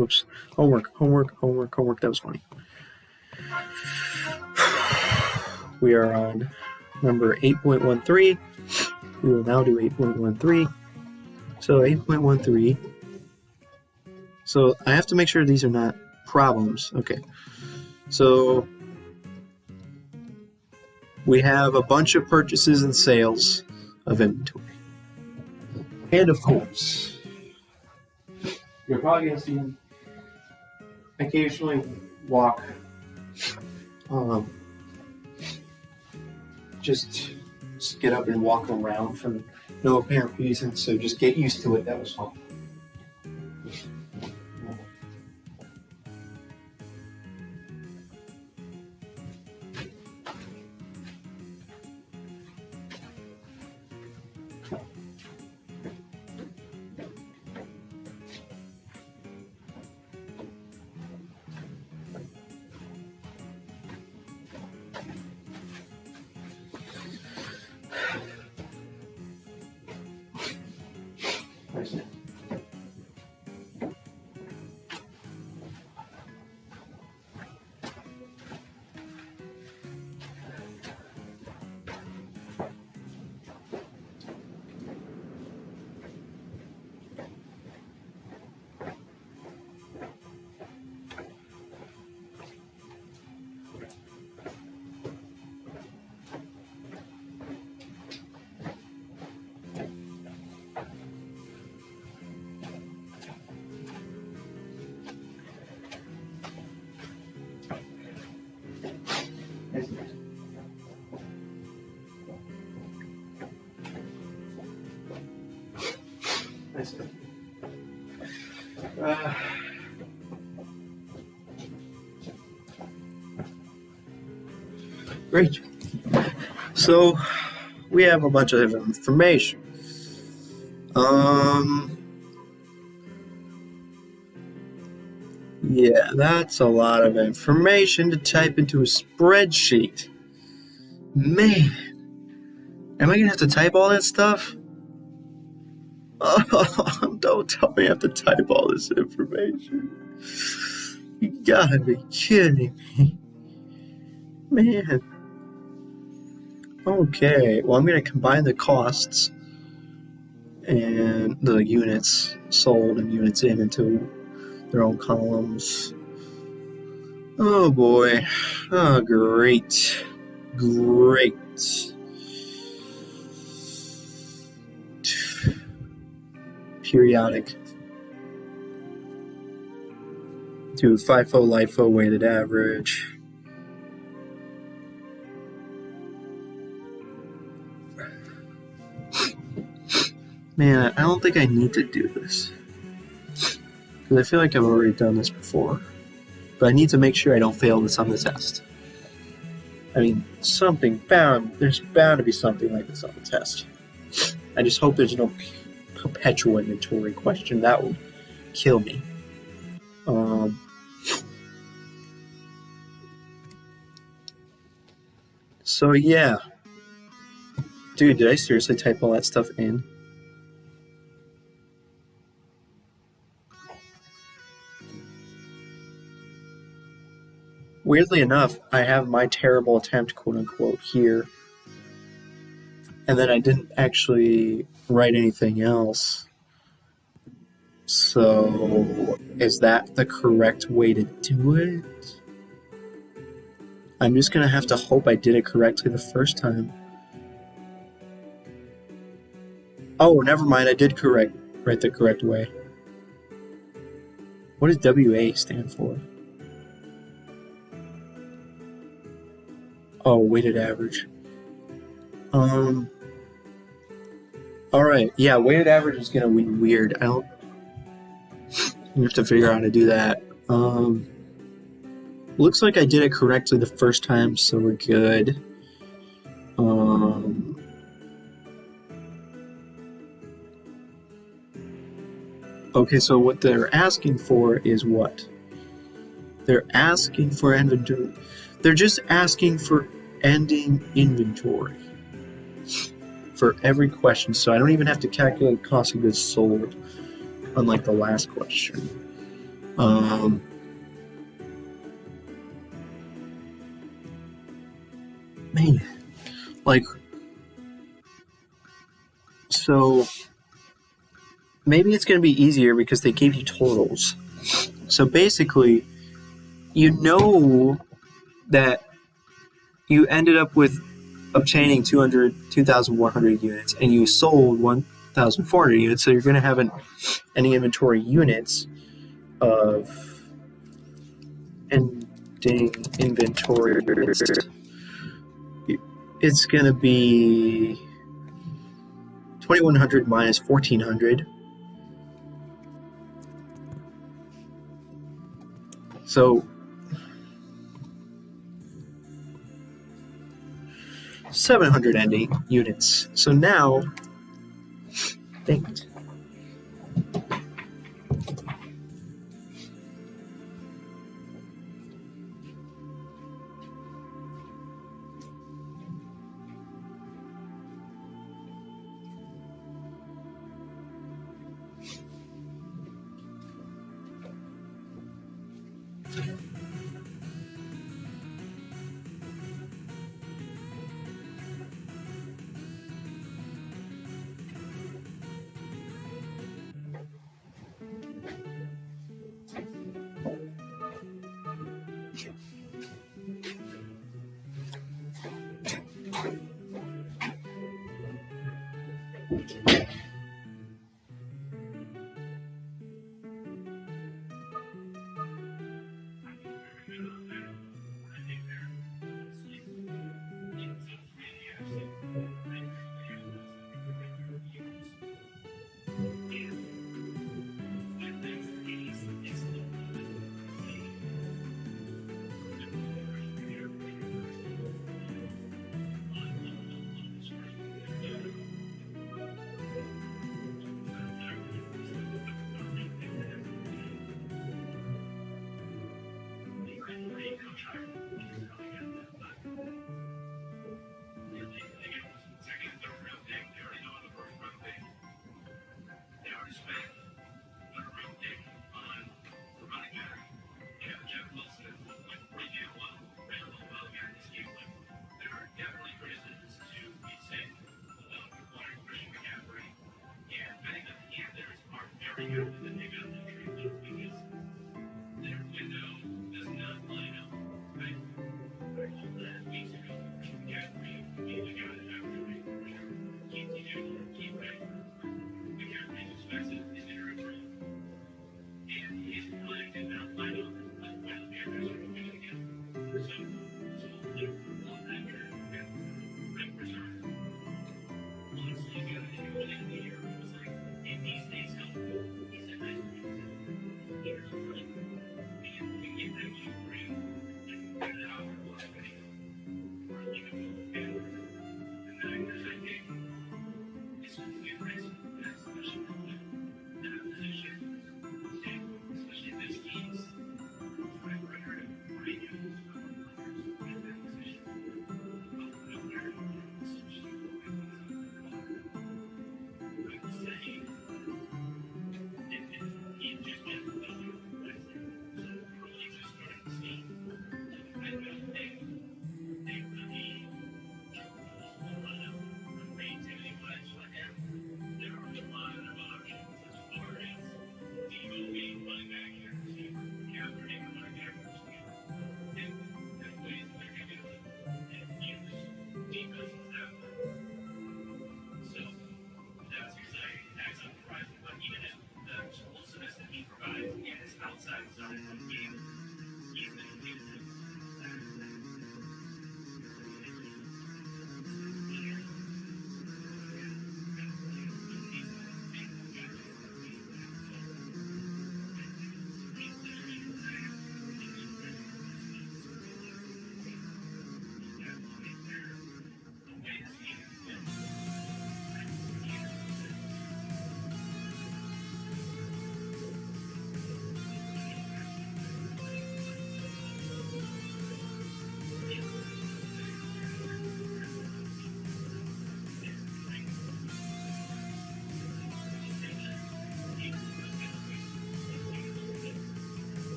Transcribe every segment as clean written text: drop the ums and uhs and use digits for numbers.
Whoops. Homework. That was funny. We are on number 8.13. We will now do 8.13. So 8.13. So I have to make sure these are not problems. Okay. So we have a bunch of purchases and sales of inventory. And of course, you're probably going to see me occasionally walk just get up and walk around for no apparent reason, so just get used to it. That was fun. Great. So we have a bunch of information. Yeah, that's a lot of information to type into a spreadsheet. Man, am I gonna have to type all that stuff? Oh, don't tell me I have to type all this information. You gotta be kidding me. Man. Okay, well, I'm going to combine the costs and the units sold and units in into their own columns. Oh boy. Oh, great. Periodic to FIFO, LIFO weighted average. Man, I don't think I need to do this, because I feel like I've already done this before, but I need to make sure I don't fail this on the test. I mean, there's bound to be something like this on the test. I just hope there's no perpetual inventory question. That would kill me. So yeah. Dude, did I seriously type all that stuff in? Weirdly enough, I have my terrible attempt, quote unquote, here. And then I didn't actually write anything else. So, is that the correct way to do it? I'm just going to have to hope I did it correctly the first time. Oh, never mind, I did write the correct way. What does WA stand for? Oh, weighted average. Alright, yeah, weighted average is gonna be weird. You have to figure out how to do that. Looks like I did it correctly the first time, so we're good. Okay, so what they're asking for is what? They're asking for inventory. They're just asking for ending inventory for every question, so I don't even have to calculate cost of goods sold, unlike the last question. Um, man, like, so maybe it's going to be easier because they gave you totals. So basically, you know that you ended up with obtaining 2,100 units, and you sold 1,400 units. So you're going to have any inventory units of ending inventory. It's going to be 2,100 minus 1,400. So 700 ending units. So now, dang it.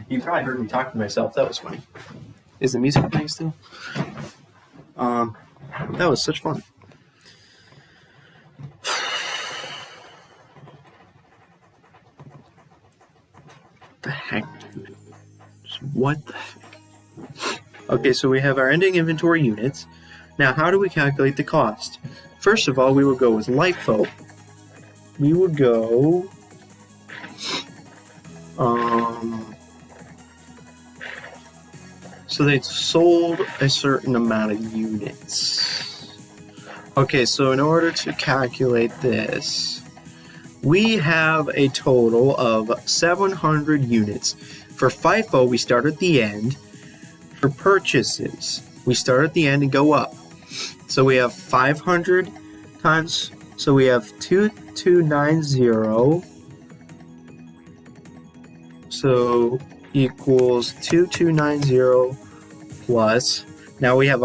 You probably heard me talk to myself. That was funny. Is the music playing still? That was such fun. The heck, dude? What the heck? Okay, so we have our ending inventory units. Now, how do we calculate the cost? First of all, we would go with LIFO. We would go... So they sold a certain amount of units. Okay, so in order to calculate this, we have a total of 700 units. For FIFO, we start at the end. For purchases, we start at the end and go up. So we have 500 times, so we have 2290. So equals 2290 plus. Now we have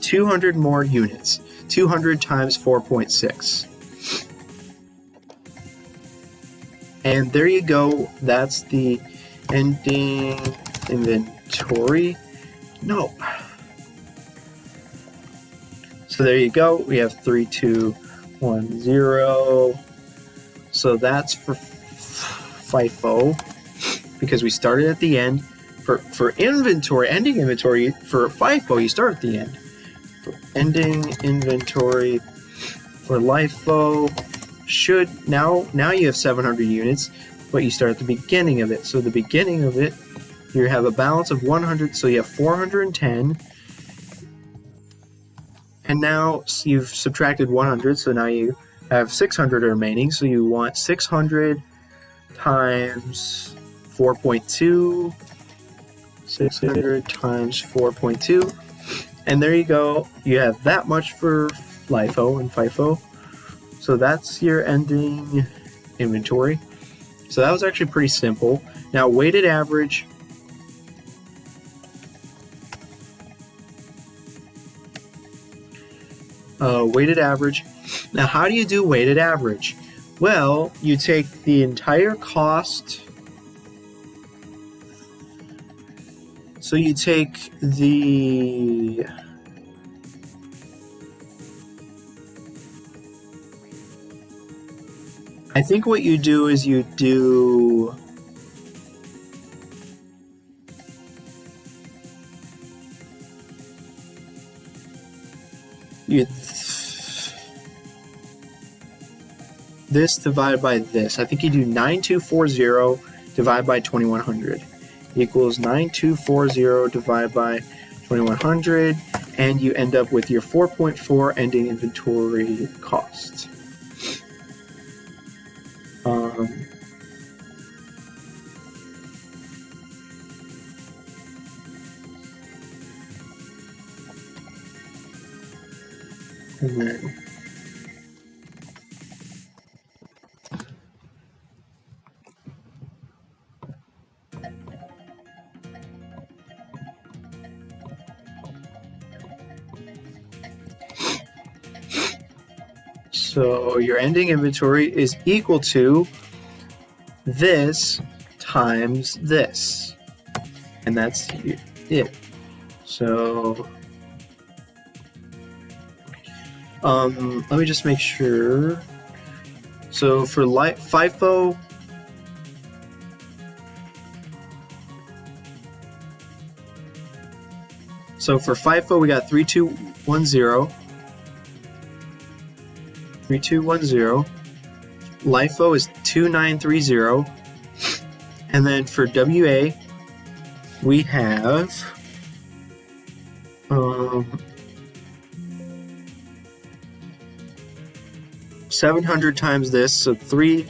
200 more units. 200 times 4.6. And there you go. That's the ending inventory. No. So there you go. We have 3210. So that's for FIFO because we started at the end. For inventory, ending inventory, for FIFO, you start at the end. For ending inventory, for LIFO, now you have 700 units, but you start at the beginning of it. So the beginning of it, you have a balance of 100, so you have 410. And now you've subtracted 100, so now you have 600 remaining. So you want 600 times 4.2. 600 times 4.2. And there you go. You have that much for LIFO and FIFO. So that's your ending inventory. So that was actually pretty simple. Now, weighted average. Weighted average. Now, how do you do weighted average? Well, you take the entire cost. So you take the I think what you do is you do this divided by this. I think you do 9240 divided by 2100 equals 9240 divided by 2100, and you end up with your 4.4 ending inventory cost. And then so your ending inventory is equal to this times this. And that's it. So let me just make sure. So for FIFO, we got 3210. 3210. LIFO is 2930. And then for WA, we have 700 times this, so 3.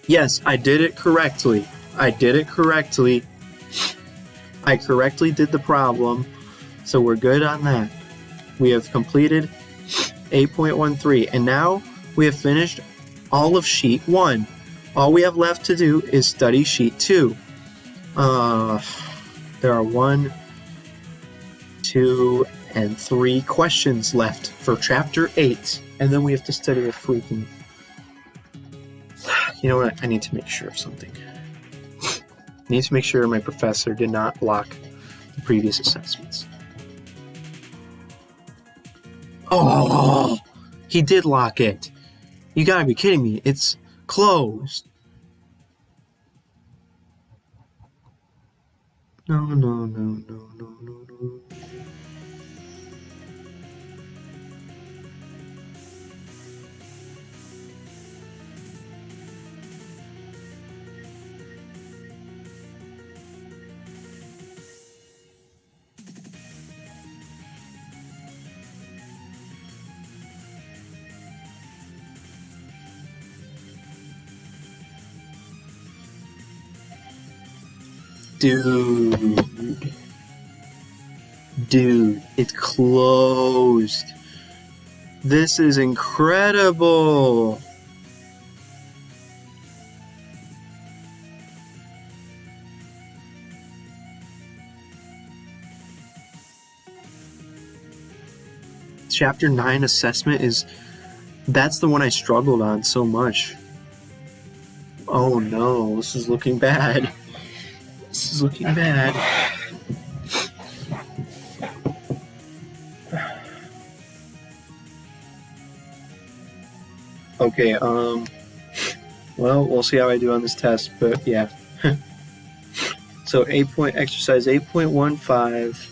Yes, I did it correctly. I correctly did the problem, so we're good on that. We have completed 8.13, and now we have finished all of sheet 1. All we have left to do is study sheet 2. There are 1, 2, and 3 questions left for chapter 8, and then we have to study a freaking... You know what? I need to make sure of something. I need to make sure my professor did not block the previous assessments. Oh, he did lock it. You gotta be kidding me. It's closed. No. Dude, it's closed. This is incredible. Chapter 9 assessment that's the one I struggled on so much. Oh no, this is looking bad. Okay, well, we'll see how I do on this test, but yeah. So exercise 8.15.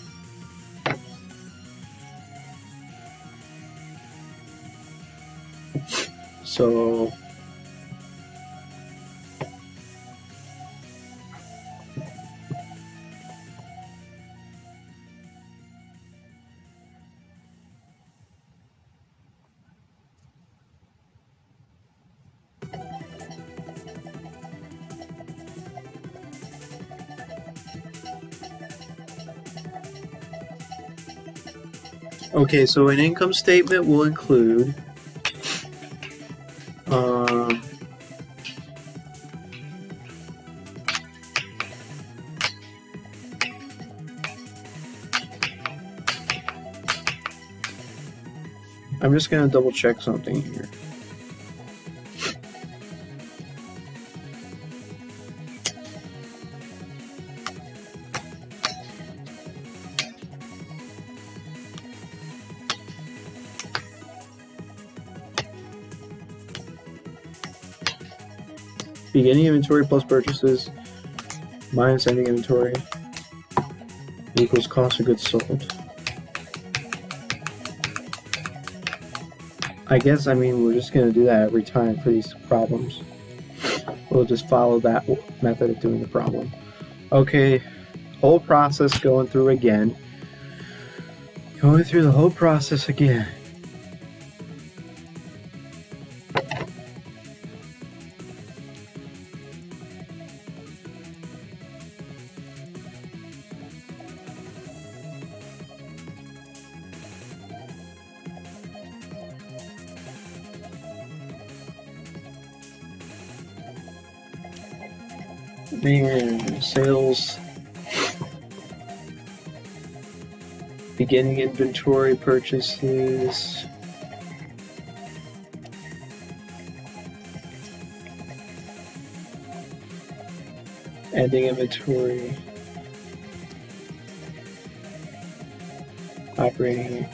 So okay, so an income statement will include I'm just going to double check something here. Beginning inventory plus purchases minus ending inventory equals cost of goods sold. I guess, we're just going to do that every time for these problems. We'll just follow that method of doing the problem. Okay, whole process going through again. Going through the whole process again. Man, sales, beginning inventory purchases, ending inventory, operating,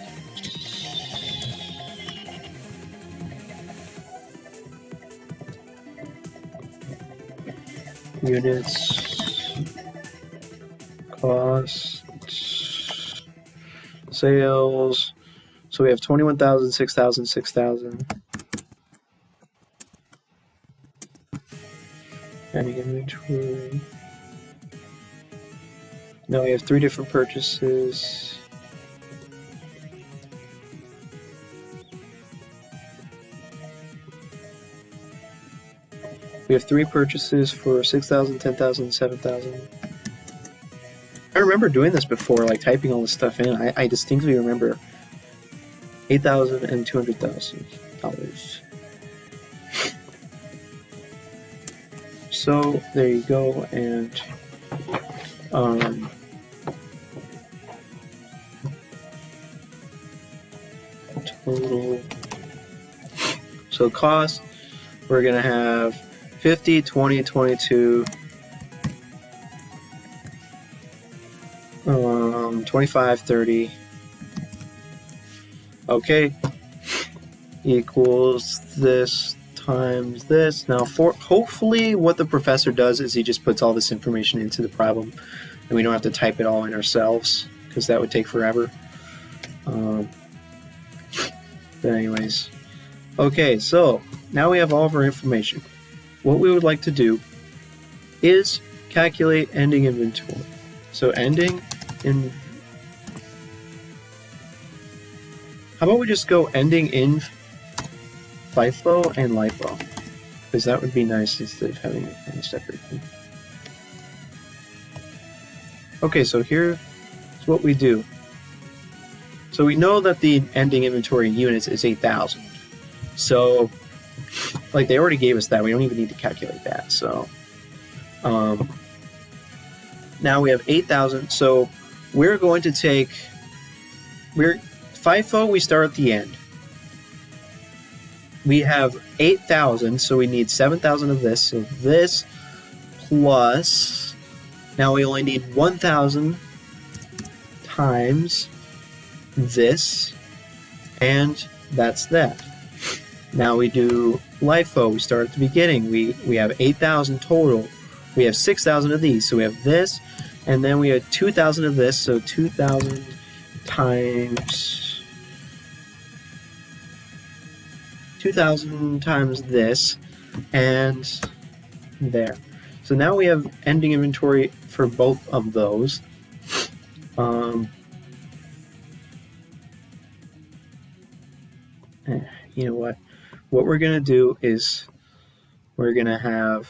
units, costs, sales, So we have 21,000, 6,000, 6,000. Ending inventory. Now we have 3 different purchases. We have 3 purchases for 6,000, 10,000, 7,000. I remember doing this before, like typing all this stuff in. I distinctly remember $8,000 and $200,000. So there you go, and total. So cost, we're gonna have 50, 20, 22, 25, 30. Okay, equals this times this. Now, hopefully what the professor does is he just puts all this information into the problem and we don't have to type it all in ourselves, because that would take forever. But anyways, okay, so now we have all of our information. What we would like to do is calculate ending inventory. So ending in... How about we just go ending in FIFO and LIFO? Because that would be nice instead of having it kind of separate. Okay, so here's what we do. So we know that the ending inventory units is 8,000. So, like, they already gave us that. We don't even need to calculate that. So, now we have 8,000. So we're going to take... FIFO, we start at the end. We have 8,000, so we need 7,000 of this. So this plus... Now we only need 1,000 times this, and that's that. Now we do LIFO. We start at the beginning. We have 8,000 total. We have 6,000 of these. So we have this, and then we have 2,000 of this. So 2,000 times 2,000 times this, and there. So now we have ending inventory for both of those. You know what? What we're going to do is we're going to have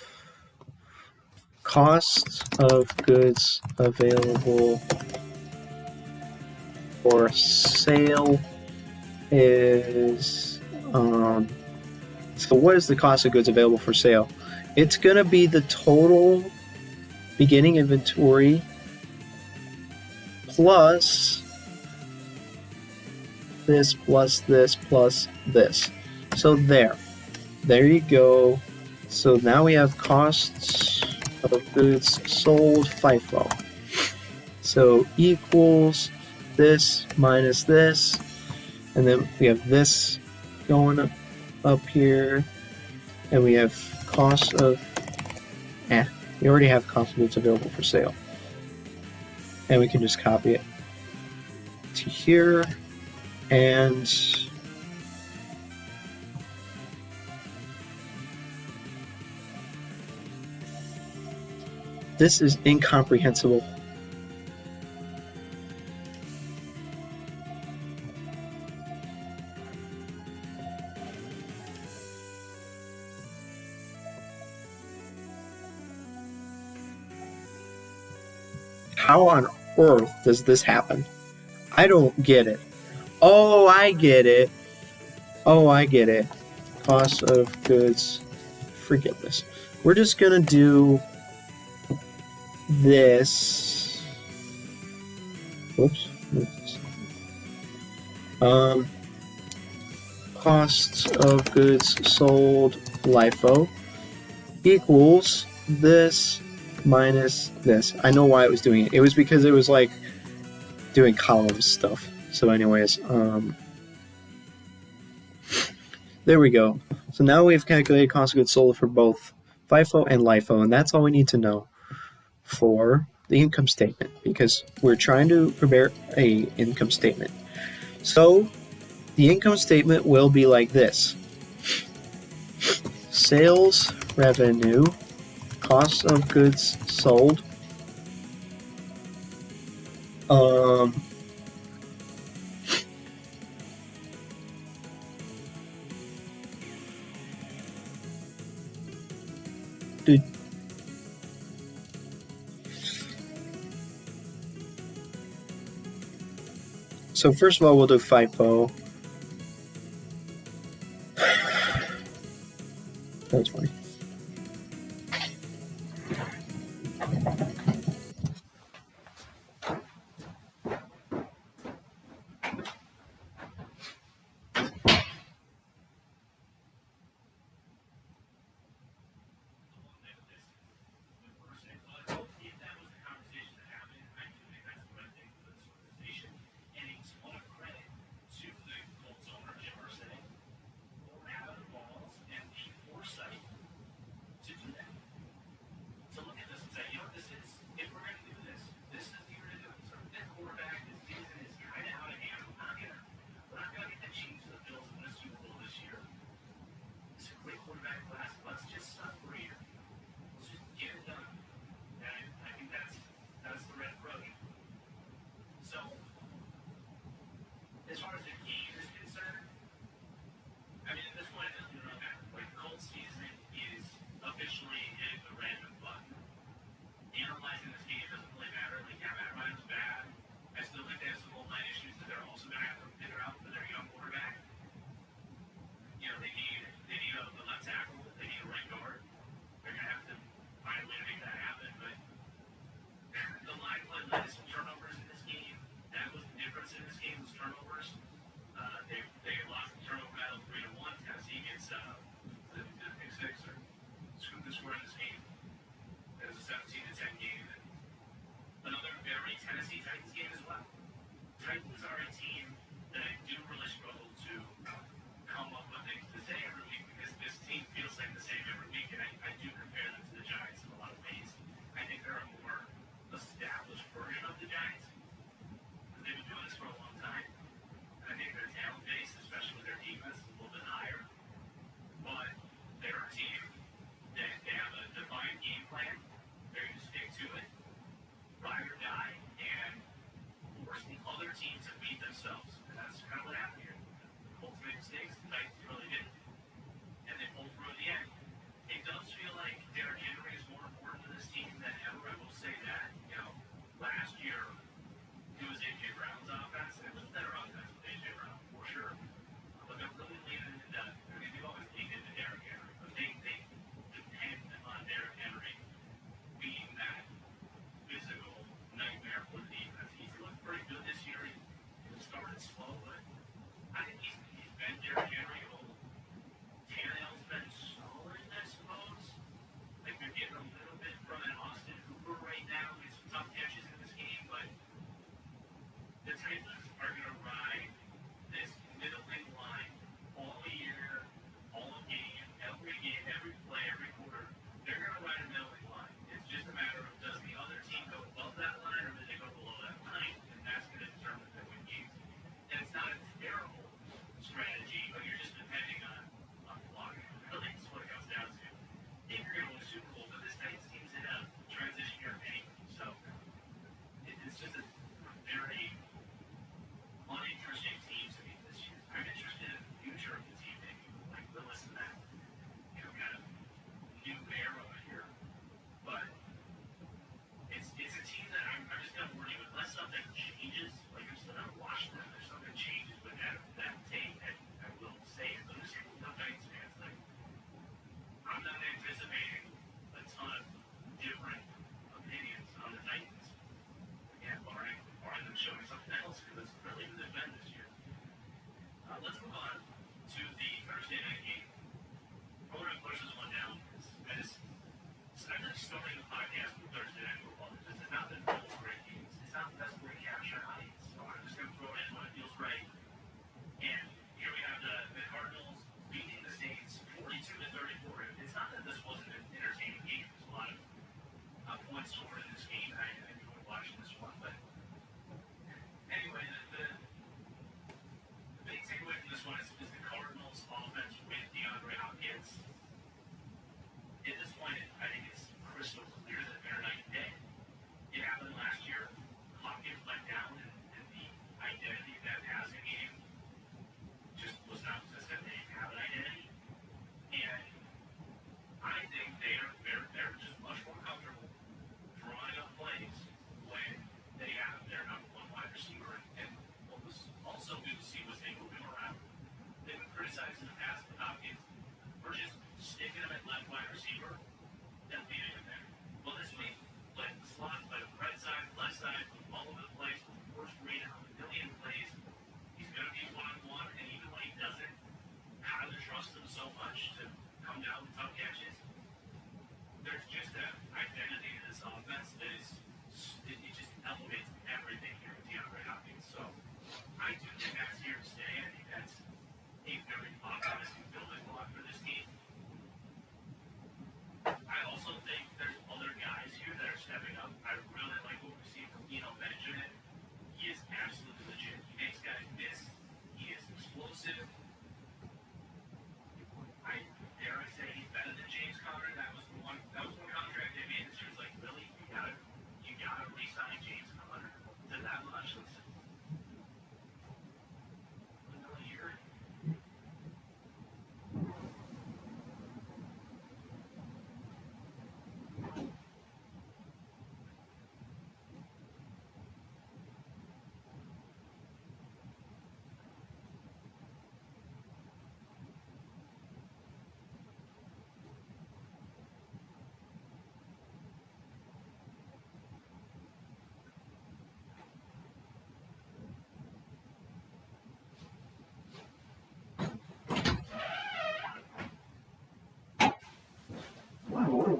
cost of goods available for sale is... so what is the cost of goods available for sale? It's going to be the total beginning inventory plus this plus this plus this. So there you go. So now we have costs of goods sold FIFO. So equals this minus this, and then we have this going up here, and we have cost of we already have cost of goods available for sale, and we can just copy it to here, and this is incomprehensible. How on earth does this happen? I don't get it. Oh, I get it. Oh, I get it. Cost of goods. Forget this. We're just gonna do this. Whoops. Costs of goods sold LIFO equals this minus this. I know why it was doing it. It was because it was like doing columns stuff. So anyways, there we go. So now we've calculated cost of goods sold for both FIFO and LIFO, and that's all we need to know for the income statement, because we're trying to prepare a income statement. So The income statement will be like this. Sales revenue, cost of goods sold, dude. So first of all, we'll do FIFO. That's funny.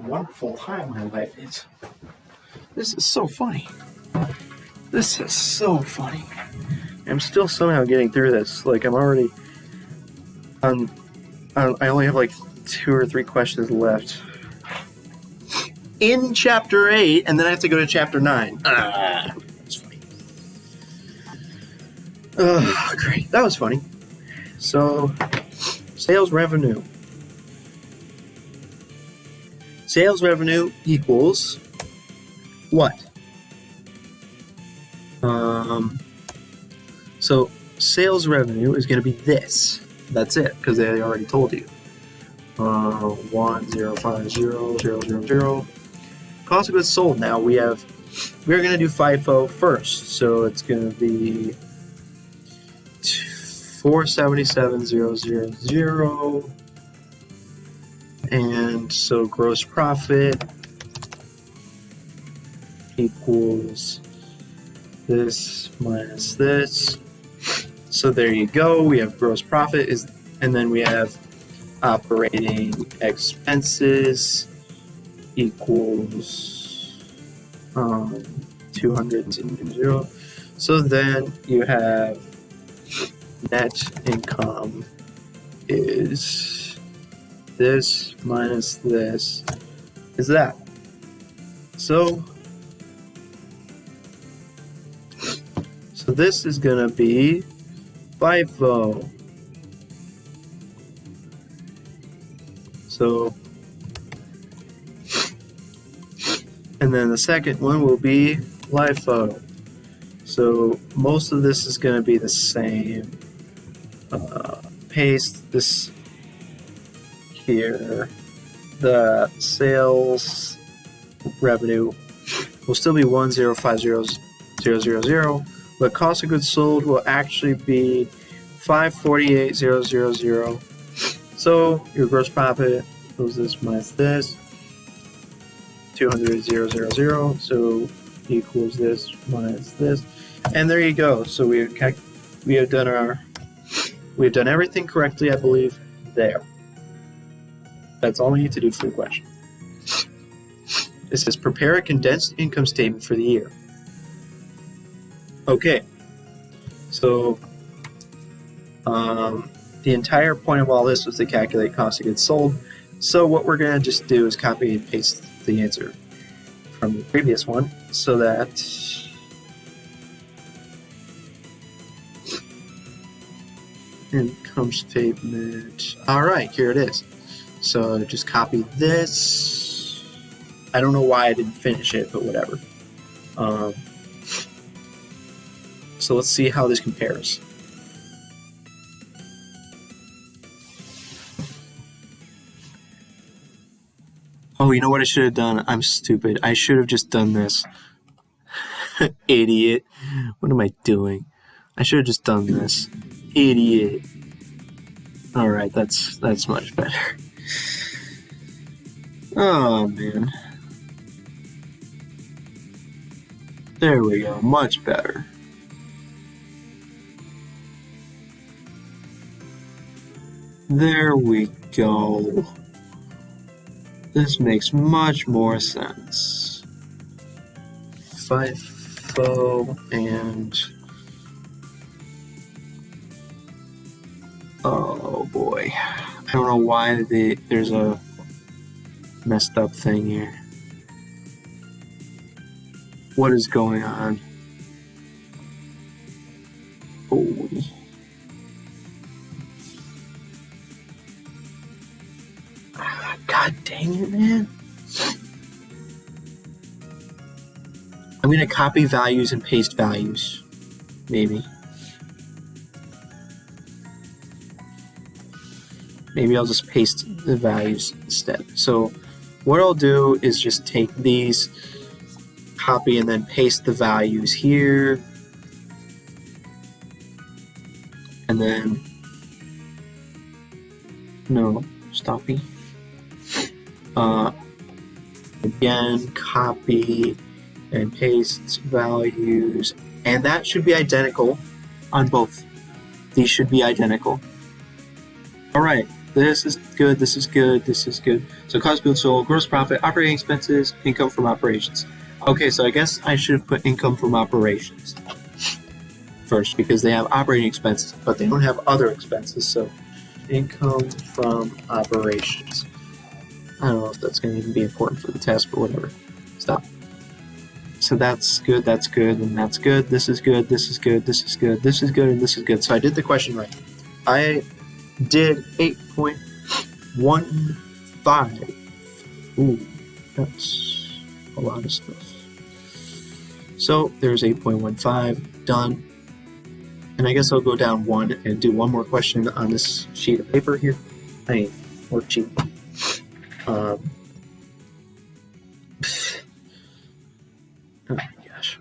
wonderful time my life is. This is so funny. This is so funny. I'm still somehow getting through this. Like, I'm already on. I only have like 2 or 3 questions left in chapter 8, and then I have to go to chapter 9. That's funny. Great. That was funny. So, sales revenue. Sales revenue equals what? So sales revenue is going to be this. That's it, because they already told you. 1050,000. Cost of goods sold. Now we're going to do FIFO first, so it's going to be 477,000, and so gross profit equals this minus this. So there you go. We have gross profit and then we have operating expenses equals 200. So then you have net income is this minus this is that. So this is going to be FIFO. So, and then the second one will be LIFO. So most of this is going to be the same. Paste this here. The sales revenue will still be 1050000, but cost of goods sold will actually be 548,000. So your gross profit was this minus this, 200,000. So equals this minus this, and there you go. So we have done everything correctly, I believe. There. That's all we need to do for the question. It says prepare a condensed income statement for the year. Okay, so the entire point of all this was to calculate cost of goods sold. So what we're going to just do is copy and paste the answer from the previous one, so that income statement. All right, here it is. So just copy this. I don't know why I didn't finish it, but whatever. So let's see how this compares. Oh, you know what I should have done? I'm stupid. I should have just done this. Idiot. What am I doing? I should have just done this. Idiot. Alright, that's much better. Oh, man. There we go. Much better. There we go. This makes much more sense. FIFO and... oh boy. I don't know why there's a messed up thing here. What is going on? Oh. God dang it, man. I'm going to copy values and paste values. Maybe. Maybe I'll just paste the values instead. So what I'll do is just take these, copy and then paste the values here. And then, no, stoppy. Again, copy and paste values. And that should be identical on both. These should be identical. All right. This is good, this is good, this is good. So cost of goods sold, gross profit, operating expenses, income from operations. Okay, so I guess I should have put income from operations first because they have operating expenses, but they don't have other expenses. So income from operations. I don't know if that's going to even be important for the test, but whatever. Stop. So that's good, and that's good. This is good, this is good, this is good, this is good, and this is good. So I did the question right. I did 8.15. Ooh, that's a lot of stuff. So there's 8.15 done. And I guess I'll go down one and do one more question on this sheet of paper here. Worksheet. Oh my gosh.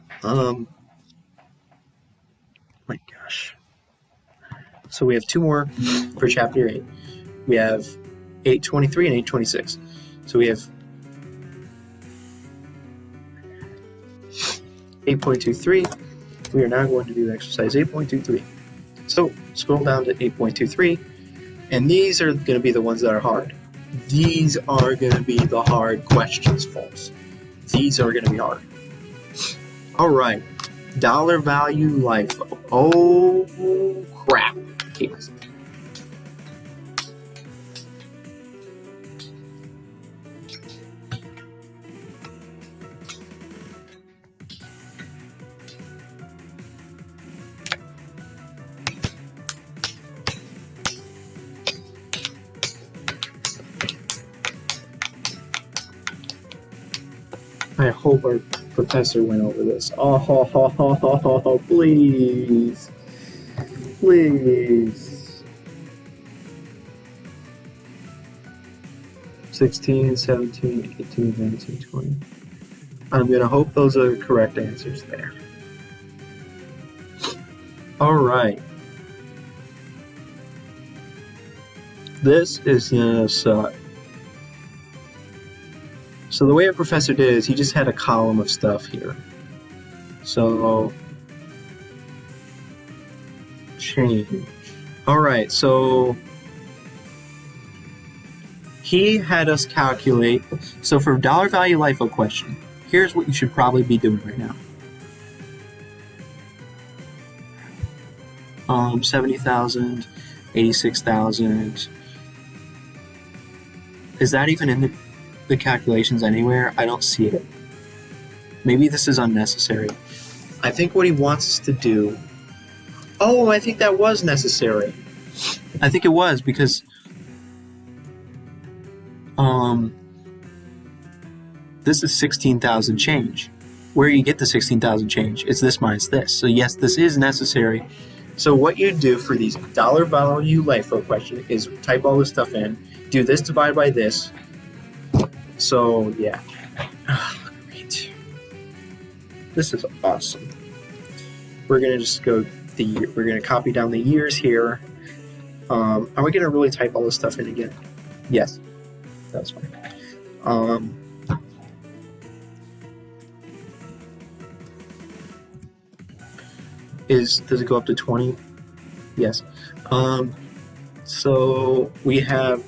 My gosh. So we have two more for chapter 8. We have 8.23 and 8.26. So we have 8.23. We are now going to do exercise 8.23. So scroll down to 8.23, and these are going to be the ones that are hard. These are going to be the hard questions, folks. These are going to be hard. All right. Dollar value LIFO. Oh, crap. Okay. I hope our professor went over this. Oh, please. Please. 16, 17, 18, 19, 20. I'm going to hope those are the correct answers there. All right. This is going to suck. So the way a professor did is he just had a column of stuff here. So change. All right, so he had us calculate. So for dollar value LIFO question, here's what you should probably be doing right now. 70,000, 86,000. Is that even in the calculations anywhere? I don't see it. Maybe this is unnecessary. I think what he wants us to do... Oh, I think that was necessary. I think it was because... this is 16,000 change. Where you get the 16,000 change? It's this minus this. So yes, this is necessary. So what you do for these dollar value LIFO question is type all this stuff in, do this divided by this. So yeah. Great. This is awesome. We're gonna just go we're gonna copy down the years here. Are we gonna really type all this stuff in again? Yes. That's fine. Does it go up to 20? Yes. So we have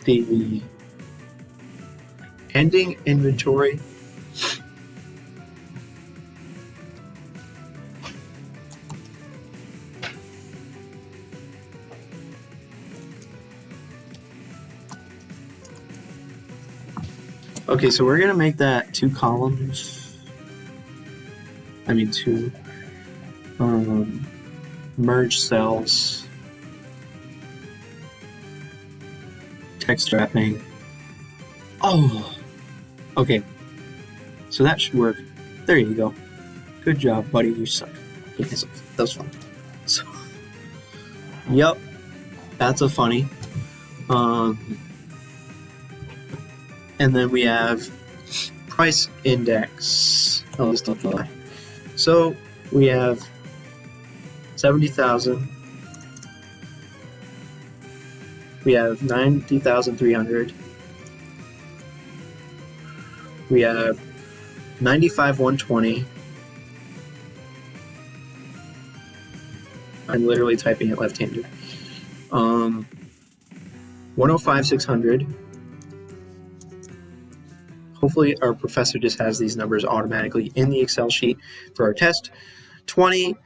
the ending inventory. Okay, so we're gonna make that two columns. Two merge cells, text wrapping. Oh, okay. So that should work. There you go. Good job, buddy. You suck. That was fun. So, yep, that's a funny. And then we have price index. Oh, this don't fly. So we have 70,000. We have 90,300. We have 95,120. I'm literally typing it left-handed. 105, 600. Hopefully our professor just has these numbers automatically in the Excel sheet for our test. 20,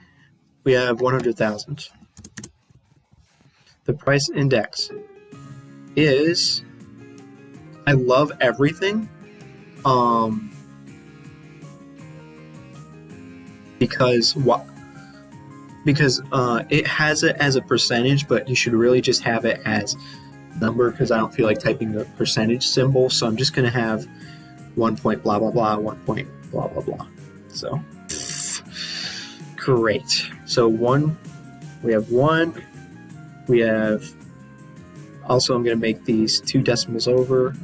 we have 100,000. The price index is, I love everything, because it has it as a percentage, but you should really just have it as number, because I don't feel like typing the percentage symbol, so I'm just going to have 1 point blah blah blah, 1 point blah blah blah. So great. So we have 1, we have, also I'm going to make these 2 decimals over.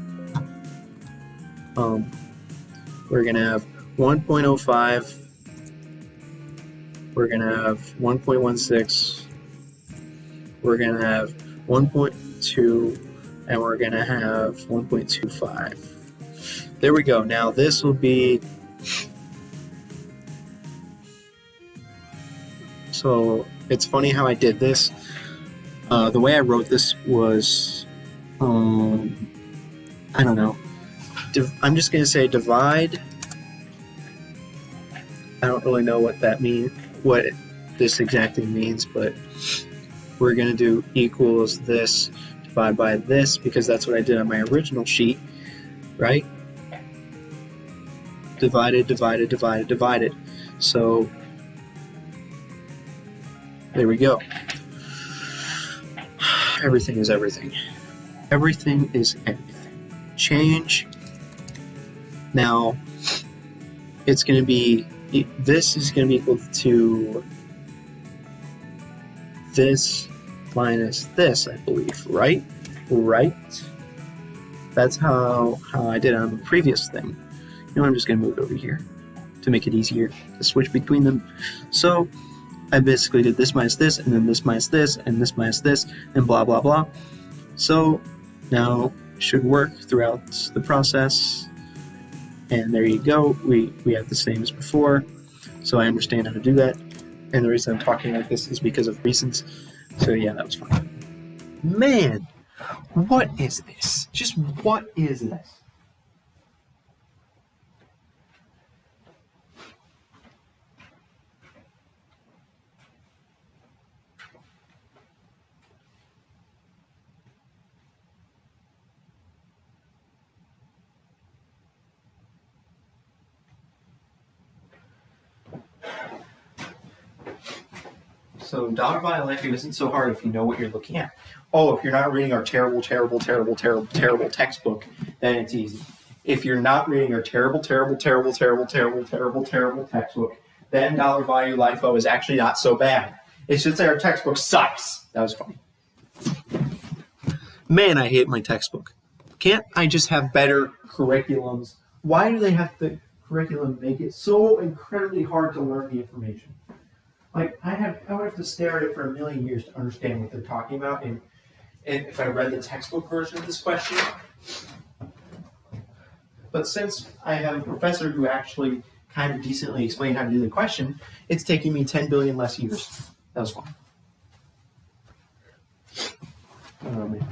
We're going to have 1.05, we're going to have 1.16, we're going to have 1.2, and we're going to have 1.25. There we go. Now this will be, so it's funny how I did this. The way I wrote this was, I don't know. I'm just going to say divide. I don't really know what that means, what this exactly means, but we're going to do equals this, divide by this, because that's what I did on my original sheet, right? Divided, divided, divided, divided. So there we go. Everything is everything. Everything is everything. Change. Now, it's going to be, this is going to be equal to this minus this, I believe, right? Right? That's how I did it on the previous thing. You know, I'm just going to move it over here to make it easier to switch between them. So I basically did this minus this, and then this minus this, and this minus this, and blah, blah, blah. So now it should work throughout the process. And there you go. We have the same as before. So I understand how to do that. And the reason I'm talking like this is because of reasons. So yeah, that was fun. Man, what is this? Just what is this? So dollar value life isn't so hard if you know what you're looking at. Oh, if you're not reading our terrible textbook, then it's easy. If you're not reading our terrible textbook, then dollar value LIFO is actually not so bad. It's just that our textbook sucks. That was funny. Man, I hate my textbook. Can't I just have better curriculums? Why do they have the curriculum make it so incredibly hard to learn the information? Like, I would have to stare at it for a million years to understand what they're talking about. And if I read the textbook version of this question. But since I have a professor who actually kind of decently explained how to do the question, it's taking me 10 billion less years. That was fun. Oh, man.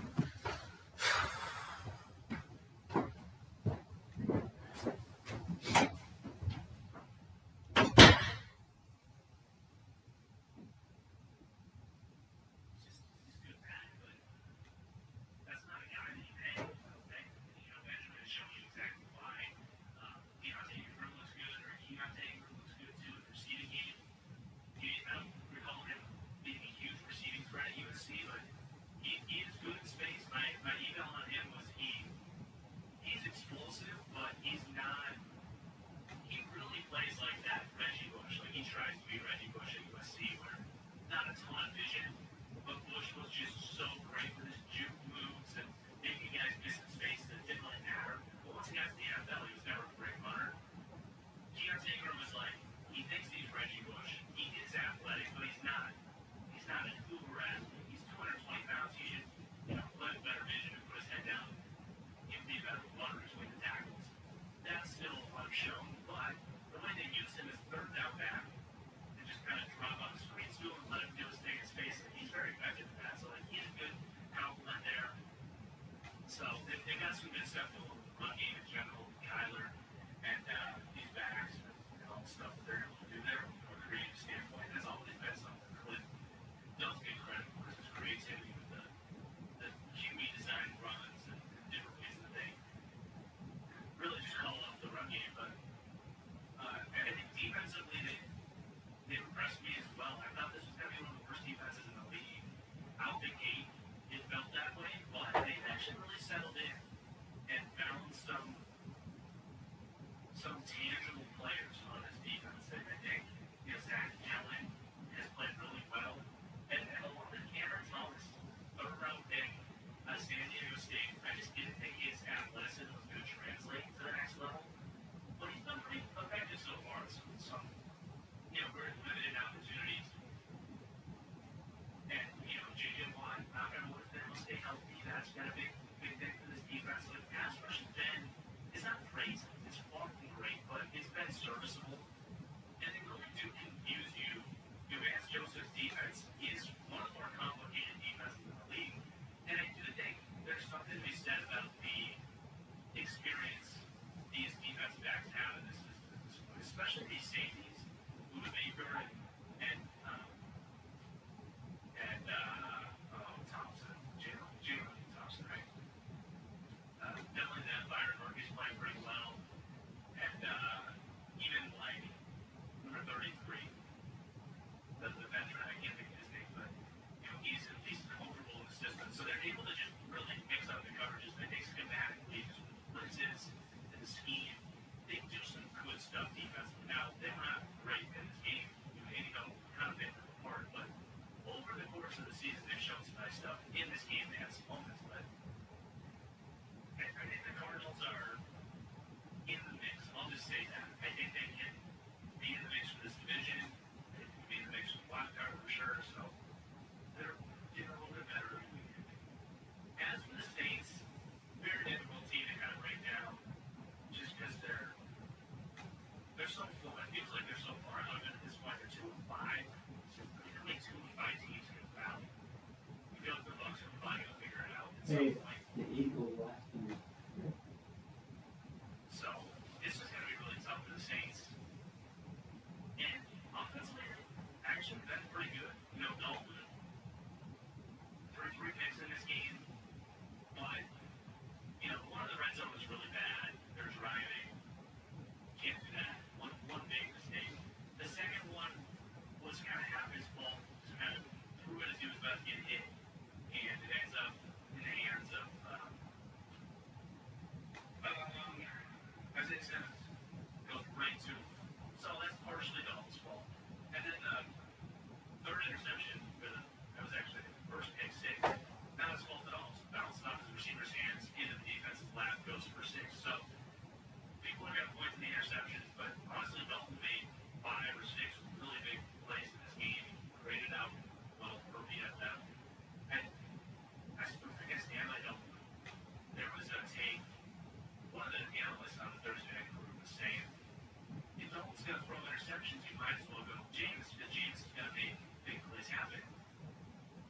Hey, the Eagles last year. So it's just going to be really tough for the Saints. And offensively, actually, that's pretty good. Dalton threw 3 picks in this game, but one of the red zone was really bad. There's driving. Can't do that. One big mistake. The second one was kind of half his fault. To kind of threw it as he was about to get hit, and it ends up in the hands of Isaiah Simmons. Goes right to him. So that's partially Dalton's fault. And then the third interception, that was actually the first pick six. Not his fault at all. It's bounced off his receiver's hands into the defensive lap, goes for 6. So people are going to point to the interceptions, but honestly, Dalton made 5 or 6 really big plays in this game. Graded out well for PFF. And I guess Stanley Dalton, there was a take. One of the analysts on the Thursday Night Crew was saying, if Dalton's going to throw interceptions, you might as well go James, because James is going to make big plays happen.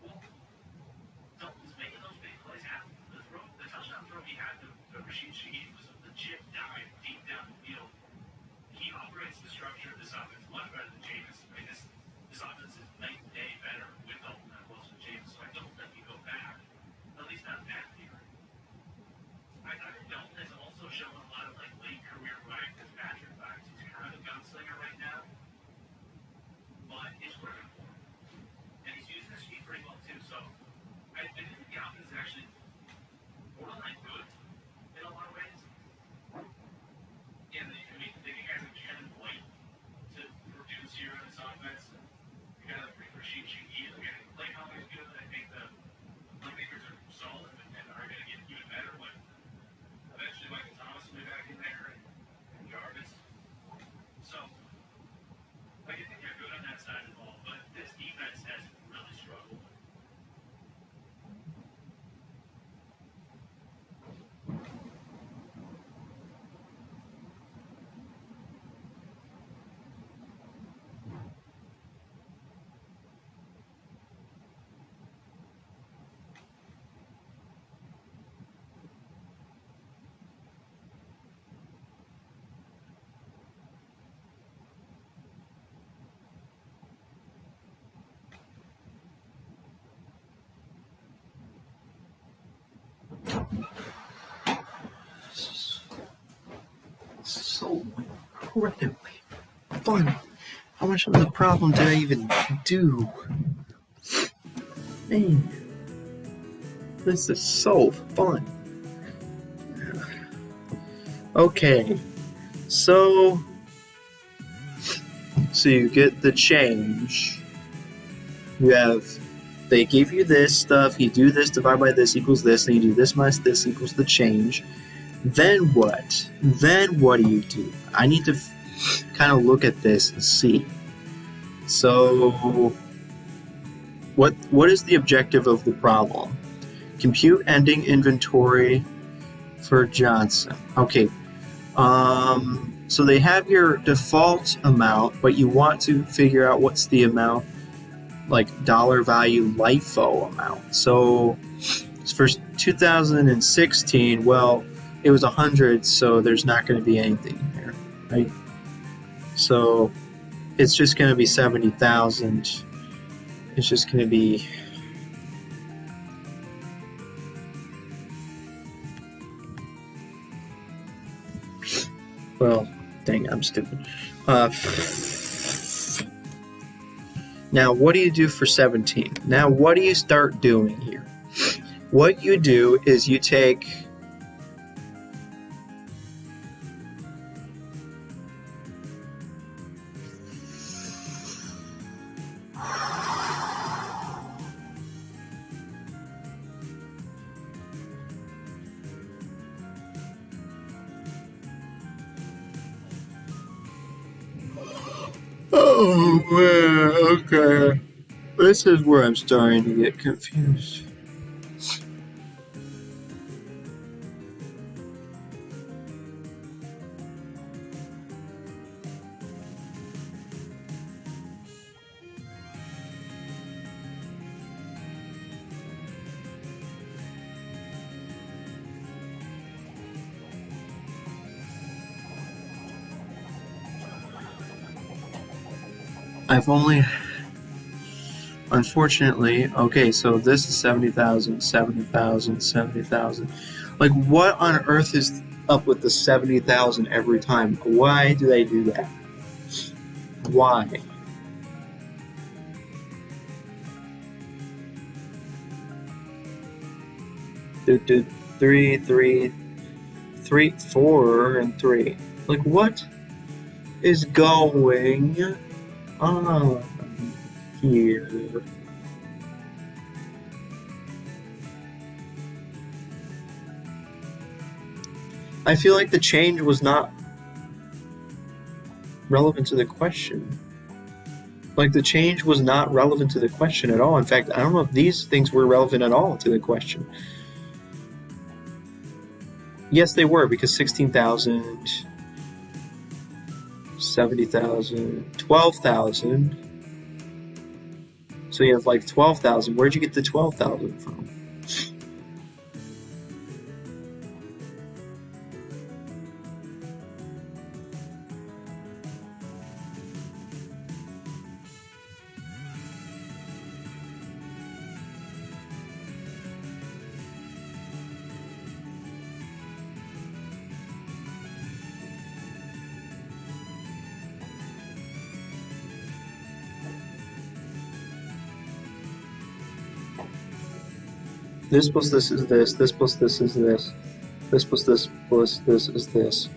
Well, Dalton's making those big plays happen. The touchdown throw he had to Rashid Shaheed was a legit dive deep down the field. He operates the structure of this offense much better than James. I mean, this offense is night and day better with Dalton than it was with James, so I don't think you go back, at least not that year. I think Dalton has also shown a lot of late career Ryan Fitzpatrick vibes. He's kind of a gunslinger right now, but it's working for him. And he's using his feet pretty well too. So I think the offense is actually borderline good in a lot of ways. And they get guys like Kevin White to produce here in this offense. You got to bring Rashid Shaheed. Again, Blake Holly's good. I think the playmakers are solid and are going to get even better when eventually Michael Thomas will be back in there and Jarvis. So, I think they're good on that side of the ball, but this defense has really struggled. So incredibly fun. How much of the problem did I even do? Man, this is so fun. Okay, so you get the change. They give you this stuff, you do this, divide by this equals this, and you do this minus this equals the change. Then what? Then what do you do? I need to kind of look at this and see. So, what is the objective of the problem? Compute ending inventory for Johnson. Okay. So they have your default amount, but you want to figure out what's the amount, like dollar value LIFO amount. So for 2016, well, it was 100, so there's not going to be anything here, right? So it's just going to be 70,000. It's just going to be well, dang, I'm stupid. Now, what do you do for 17? Now, what do you start doing here? What you do is you take oh, man, okay. This is where I'm starting to get confused. I've only, unfortunately, okay, so this is 70,000, 70,000, 70,000. Like, what on earth is up with the 70,000 every time? Why do they do that? Why? Three, 4, and 3. Like, what is going on here? I feel like the change was not relevant to the question. Like, the change was not relevant to the question at all. In fact, I don't know if these things were relevant at all to the question. Yes, they were, because 16,000, 70,000, 12,000. So you have like 12,000. Where'd you get the 12,000 from? This plus this is this. This plus this is this. This plus this is this.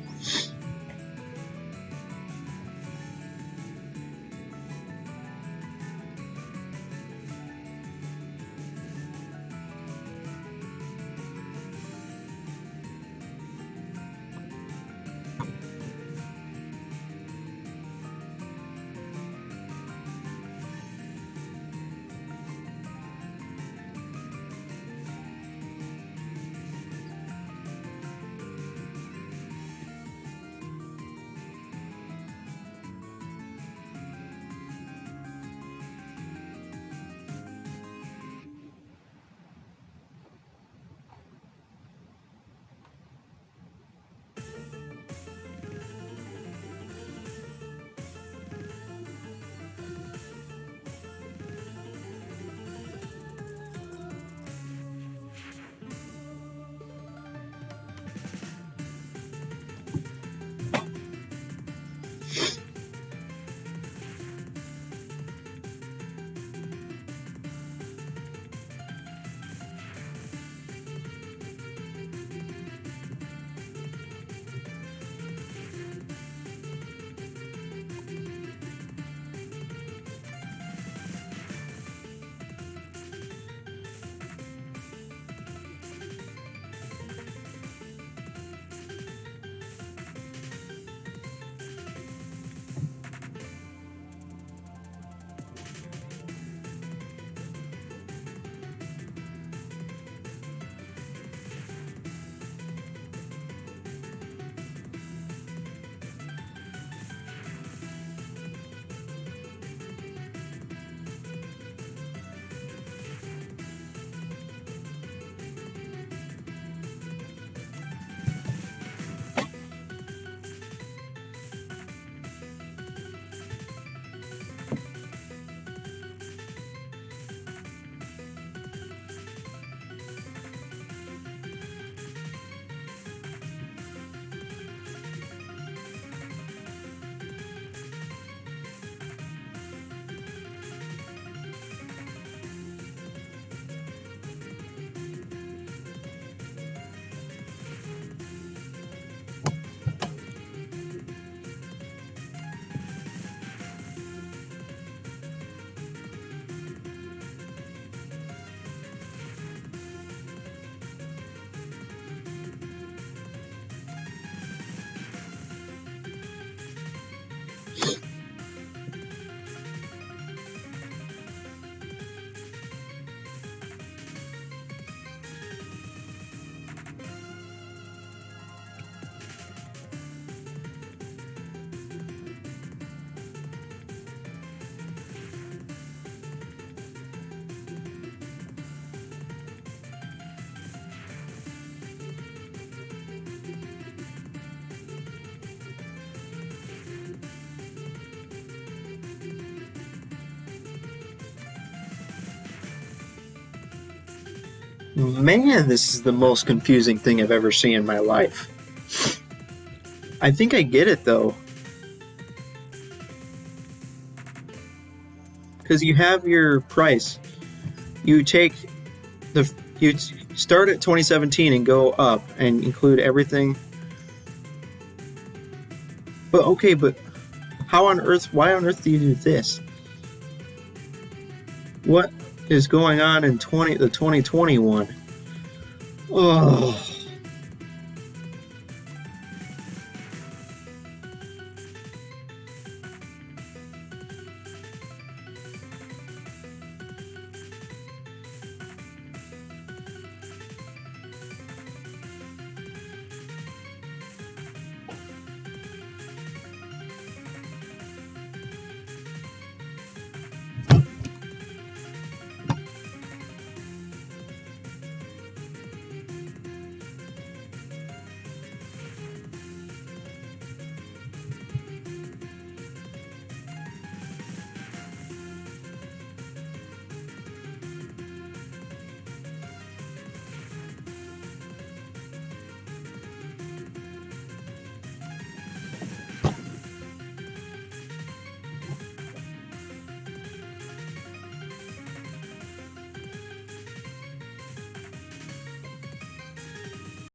Man, this is the most confusing thing I've ever seen in my life. I think I get it though. Because you have your price. You start at 2017 and go up and include everything. But okay, but why on earth do you do this? What is going on in the 2021? Oh.